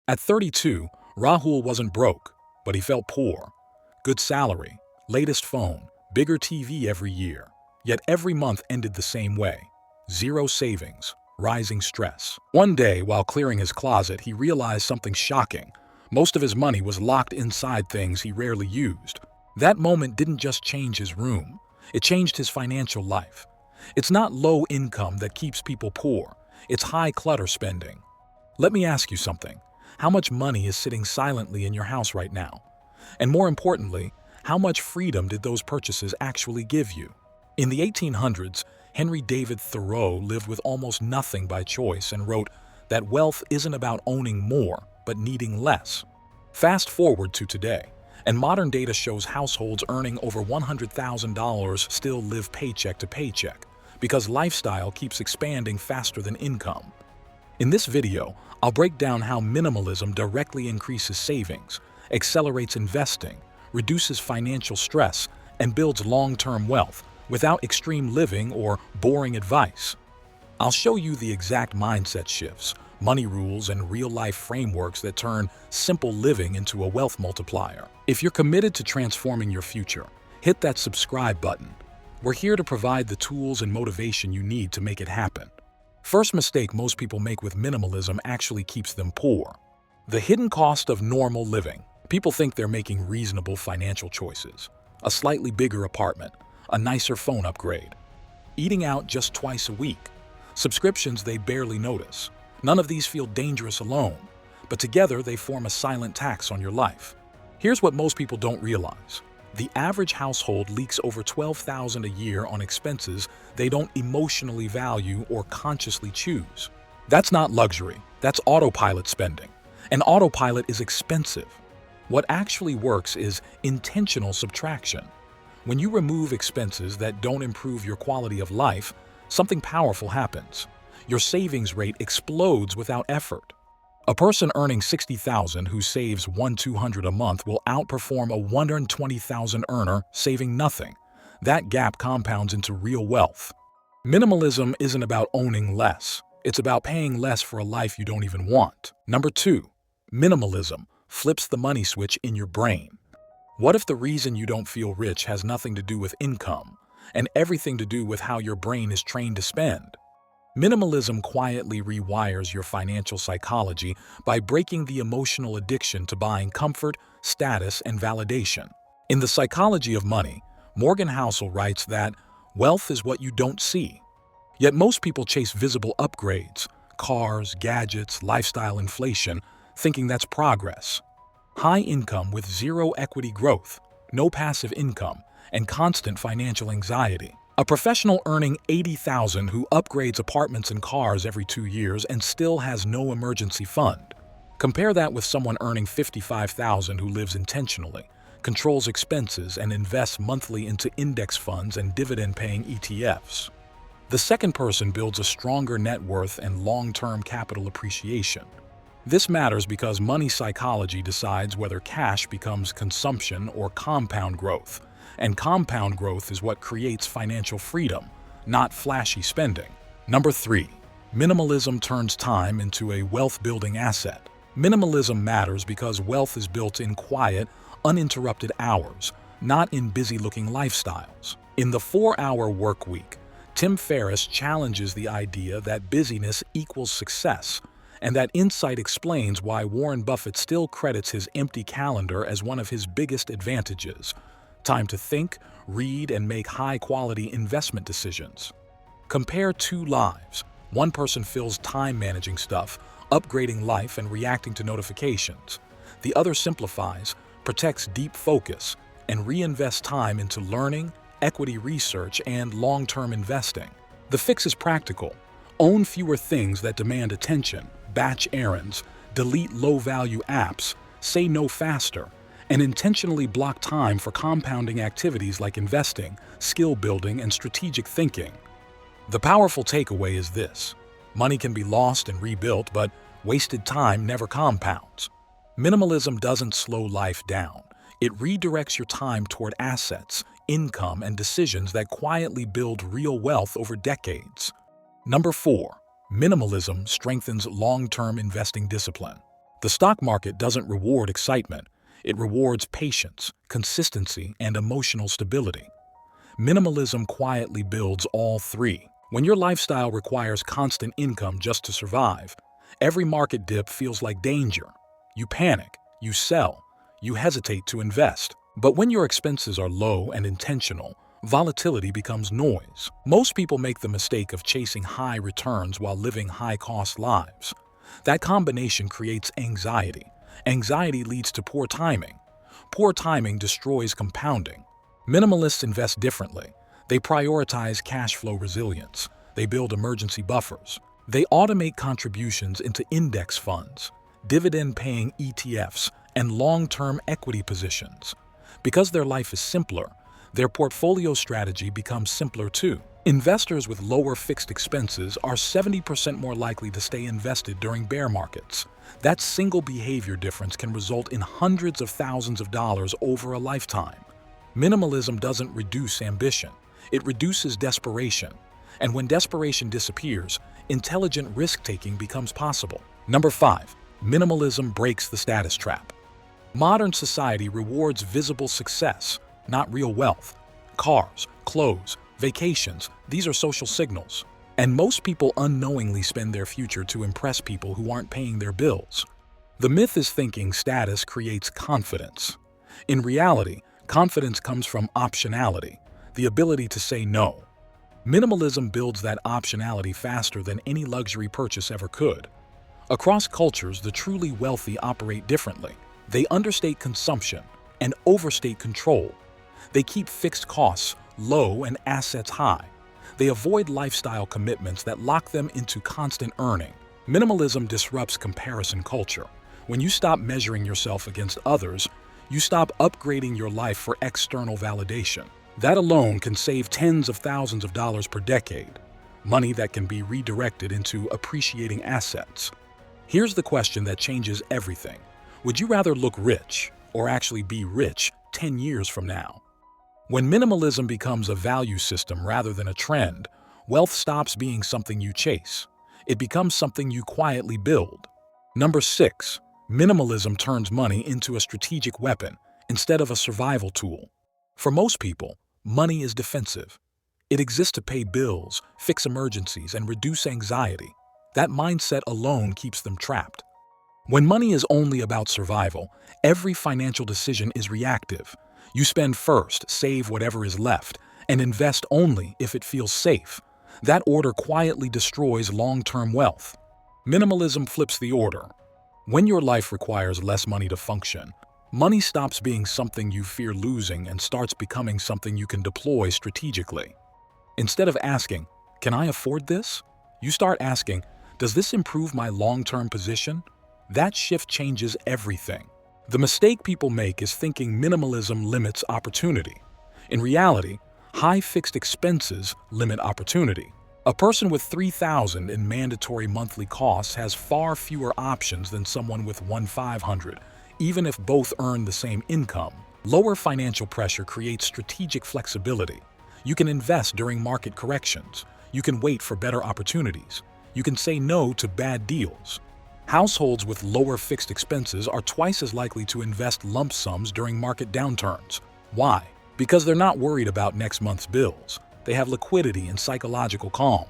At 32, Rahul wasn't broke, but he felt poor. Good salary, latest phone, bigger TV every year. Yet every month ended the same way. Zero savings, rising stress. One day, while clearing his closet, he realized something shocking. Most of his money was locked inside things he rarely used. That moment didn't just change his room, it changed his financial life. It's not low income that keeps people poor, it's high clutter spending. Let me ask you something. How much money is sitting silently in your house right now? And more importantly, how much freedom did those purchases actually give you? In the 1800s, Henry David Thoreau lived with almost nothing by choice and wrote that wealth isn't about owning more, but needing less. Fast forward to today, and modern data shows households earning over $100,000 still live paycheck to paycheck because lifestyle keeps expanding faster than income. In this video, I'll break down how minimalism directly increases savings, accelerates investing, reduces financial stress, and builds long-term wealth without extreme living or boring advice. I'll show you the exact mindset shifts, money rules, and real-life frameworks that turn simple living into a wealth multiplier. If you're committed to transforming your future, hit that subscribe button. We're here to provide the tools and motivation you need to make it happen. First mistake most people make with minimalism actually keeps them poor. The hidden cost of normal living. People think they're making reasonable financial choices. A slightly bigger apartment, a nicer phone upgrade, eating out just twice a week, subscriptions they barely notice. None of these feel dangerous alone, but together they form a silent tax on your life. Here's what most people don't realize. The average household leaks over $12,000 a year on expenses they don't emotionally value or consciously choose. That's not luxury, that's autopilot spending. And autopilot is expensive. What actually works is intentional subtraction. When you remove expenses that don't improve your quality of life, something powerful happens. Your savings rate explodes without effort. A person earning $60,000 who saves $1,200 a month will outperform a $120,000 earner saving nothing. That gap compounds into real wealth. Minimalism isn't about owning less. It's about paying less for a life you don't even want. Number 2, minimalism flips the money switch in your brain. What if the reason you don't feel rich has nothing to do with income and everything to do with how your brain is trained to spend? Minimalism quietly rewires your financial psychology by breaking the emotional addiction to buying comfort, status, and validation. In The Psychology of Money, Morgan Housel writes that wealth is what you don't see. Yet most people chase visible upgrades, cars, gadgets, lifestyle inflation, thinking that's progress. High income with zero equity growth, no passive income, and constant financial anxiety. A professional earning $80,000 who upgrades apartments and cars every 2 years and still has no emergency fund. Compare that with someone earning $55,000 who lives intentionally, controls expenses, and invests monthly into index funds and dividend-paying ETFs. The second person builds a stronger net worth and long-term capital appreciation. This matters because money psychology decides whether cash becomes consumption or compound growth. And compound growth is what creates financial freedom, not flashy spending. Number 3, minimalism turns time into a wealth-building asset. Minimalism matters because wealth is built in quiet, uninterrupted hours, not in busy-looking lifestyles. In the 4-Hour Work Week, Tim Ferriss challenges the idea that busyness equals success, and that insight explains why Warren Buffett still credits his empty calendar as one of his biggest advantages. Time to think, read, and make high-quality investment decisions. Compare 2 lives. One person fills time managing stuff, upgrading life, and reacting to notifications. The other simplifies, protects deep focus, and reinvests time into learning, equity research, and long-term investing. The fix is practical. Own fewer things that demand attention, batch errands, delete low-value apps, say no faster, and intentionally block time for compounding activities like investing, skill building, and strategic thinking. The powerful takeaway is this: money can be lost and rebuilt, but wasted time never compounds. Minimalism doesn't slow life down. It redirects your time toward assets, income, and decisions that quietly build real wealth over decades. Number 4, minimalism strengthens long-term investing discipline. The stock market doesn't reward excitement. It rewards patience, consistency, and emotional stability. Minimalism quietly builds all three. When your lifestyle requires constant income just to survive, every market dip feels like danger. You panic, you sell, you hesitate to invest. But when your expenses are low and intentional, volatility becomes noise. Most people make the mistake of chasing high returns while living high-cost lives. That combination creates anxiety. Anxiety leads to poor timing. Poor timing destroys compounding. Minimalists invest differently. They prioritize cash flow resilience. They build emergency buffers. They automate contributions into index funds, dividend-paying ETFs, and long-term equity positions. Because their life is simpler, their portfolio strategy becomes simpler too. Investors with lower fixed expenses are 70% more likely to stay invested during bear markets. That single behavior difference can result in hundreds of thousands of dollars over a lifetime. Minimalism doesn't reduce ambition. It reduces desperation. And when desperation disappears, intelligent risk-taking becomes possible. Number 5. Minimalism breaks the status trap. Modern society rewards visible success, not real wealth. Cars, clothes, vacations, these are social signals. And most people unknowingly spend their future to impress people who aren't paying their bills. The myth is thinking status creates confidence. In reality, confidence comes from optionality, the ability to say no. Minimalism builds that optionality faster than any luxury purchase ever could. Across cultures, the truly wealthy operate differently. They understate consumption and overstate control. They keep fixed costs low and assets high. They avoid lifestyle commitments that lock them into constant earning. Minimalism disrupts comparison culture. When you stop measuring yourself against others, you stop upgrading your life for external validation. That alone can save tens of thousands of dollars per decade, money that can be redirected into appreciating assets. Here's the question that changes everything. Would you rather look rich or actually be rich 10 years from now? When minimalism becomes a value system rather than a trend, wealth stops being something you chase. It becomes something you quietly build. Number 6. Minimalism turns money into a strategic weapon instead of a survival tool. For most people, money is defensive. It exists to pay bills, fix emergencies, and reduce anxiety. That mindset alone keeps them trapped. When money is only about survival, every financial decision is reactive. You spend first, save whatever is left, and invest only if it feels safe. That order quietly destroys long-term wealth. Minimalism flips the order. When your life requires less money to function, money stops being something you fear losing and starts becoming something you can deploy strategically. Instead of asking, "Can I afford this?" you start asking, "Does this improve my long-term position?" That shift changes everything. The mistake people make is thinking minimalism limits opportunity. In reality, high fixed expenses limit opportunity. A person with $3,000 in mandatory monthly costs has far fewer options than someone with $1,500, even if both earn the same income. Lower financial pressure creates strategic flexibility. You can invest during market corrections. You can wait for better opportunities. You can say no to bad deals. Households with lower fixed expenses are twice as likely to invest lump sums during market downturns. Why? Because they're not worried about next month's bills. They have liquidity and psychological calm.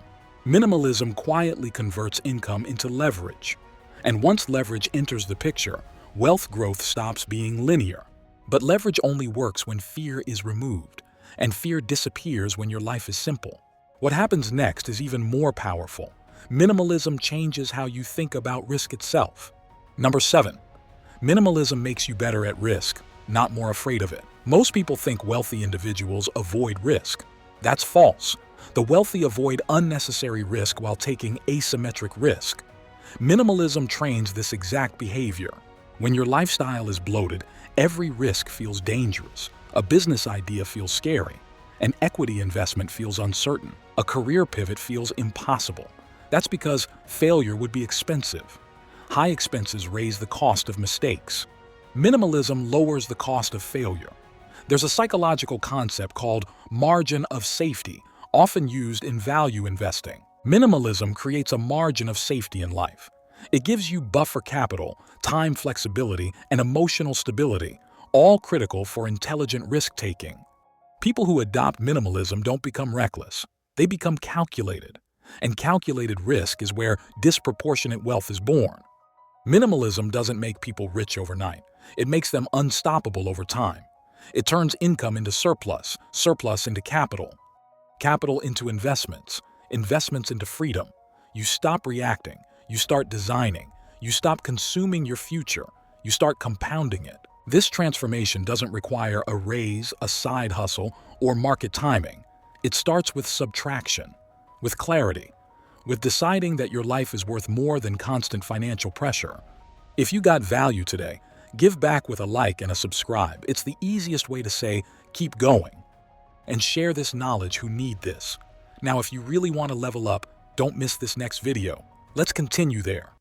Minimalism quietly converts income into leverage. And once leverage enters the picture, wealth growth stops being linear. But leverage only works when fear is removed, and fear disappears when your life is simple. What happens next is even more powerful. Minimalism changes how you think about risk itself. Number 7. Minimalism makes you better at risk, not more afraid of it. Most people think wealthy individuals avoid risk. That's false. The wealthy avoid unnecessary risk while taking asymmetric risk. Minimalism trains this exact behavior. When your lifestyle is bloated, every risk feels dangerous. A business idea feels scary. An equity investment feels uncertain. A career pivot feels impossible. That's because failure would be expensive. High expenses raise the cost of mistakes. Minimalism lowers the cost of failure. There's a psychological concept called margin of safety, often used in value investing. Minimalism creates a margin of safety in life. It gives you buffer capital time flexibility, and emotional stability, all critical for intelligent risk-taking. People who adopt minimalism don't become reckless. They become calculated. And calculated risk is where disproportionate wealth is born. Minimalism doesn't make people rich overnight. It makes them unstoppable over time. It turns income into surplus, surplus into capital, capital into investments, investments into freedom. You stop reacting. You start designing. You stop consuming your future. You start compounding it. This transformation doesn't require a raise, a side hustle, or market timing. It starts with subtraction, with clarity, with deciding that your life is worth more than constant financial pressure. If you got value today, give back with a like and a subscribe. It's the easiest way to say, keep going. And share this knowledge who need this. Now, if you really want to level up, don't miss this next video. Let's continue there.